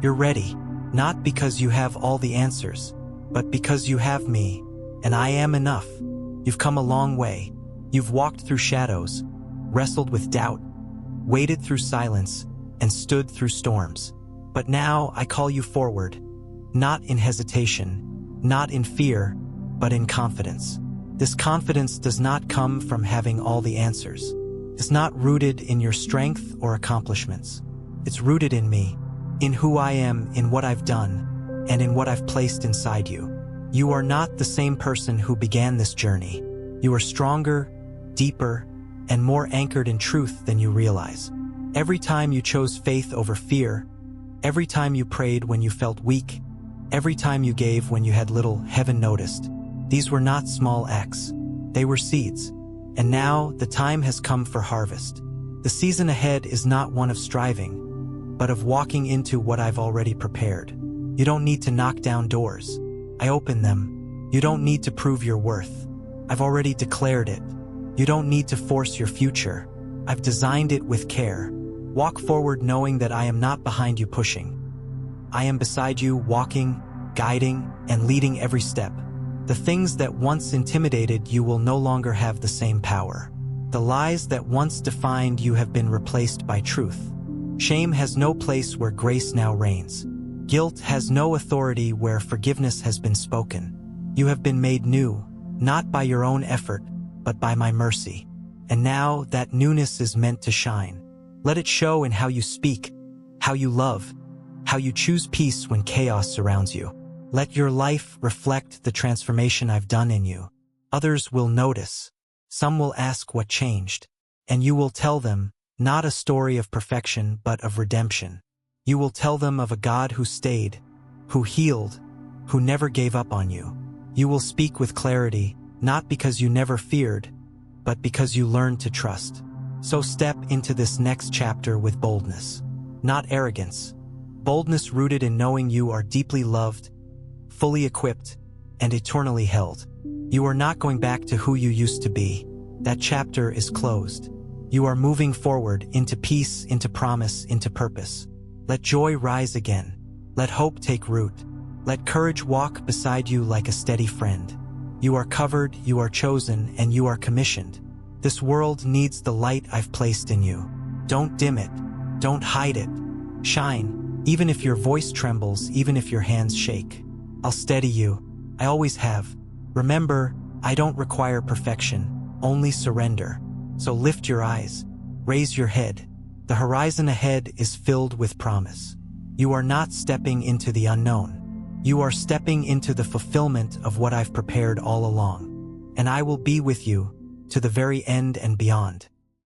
You're ready, not because you have all the answers, but because you have me, and I am enough. You've come a long way. You've walked through shadows, wrestled with doubt, waded through silence, and stood through storms. But now I call you forward, not in hesitation, not in fear, but in confidence. This confidence does not come from having all the answers. It's not rooted in your strength or accomplishments. It's rooted in me, in who I am, in what I've done, and in what I've placed inside you. You are not the same person who began this journey. You are stronger, deeper, and more anchored in truth than you realize. Every time you chose faith over fear, every time you prayed when you felt weak, every time you gave when you had little, heaven noticed. These were not small acts. They were seeds. And now the time has come for harvest. The season ahead is not one of striving, but of walking into what I've already prepared. You don't need to knock down doors. I open them. You don't need to prove your worth. I've already declared it. You don't need to force your future. I've designed it with care. Walk forward knowing that I am not behind you pushing. I am beside you, walking, guiding, and leading every step. The things that once intimidated you will no longer have the same power. The lies that once defined you have been replaced by truth. Shame has no place where grace now reigns. Guilt has no authority where forgiveness has been spoken. You have been made new, not by your own effort, but by my mercy. And now that newness is meant to shine. Let it show in how you speak, how you love, how you choose peace when chaos surrounds you. Let your life reflect the transformation I've done in you. Others will notice. Some will ask what changed. And you will tell them, not a story of perfection, but of redemption. You will tell them of a God who stayed, who healed, who never gave up on you. You will speak with clarity, not because you never feared, but because you learned to trust. So step into this next chapter with boldness, not arrogance. Boldness rooted in knowing you are deeply loved, fully equipped, and eternally held. You are not going back to who you used to be. That chapter is closed. You are moving forward into peace, into promise, into purpose. Let joy rise again. Let hope take root. Let courage walk beside you like a steady friend. You are covered, you are chosen, and you are commissioned. This world needs the light I've placed in you. Don't dim it. Don't hide it. Shine, even if your voice trembles, even if your hands shake. I'll steady you. I always have. Remember, I don't require perfection, only surrender. So lift your eyes. Raise your head. The horizon ahead is filled with promise. You are not stepping into the unknown. You are stepping into the fulfillment of what I've prepared all along. And I will be with you to the very end and beyond.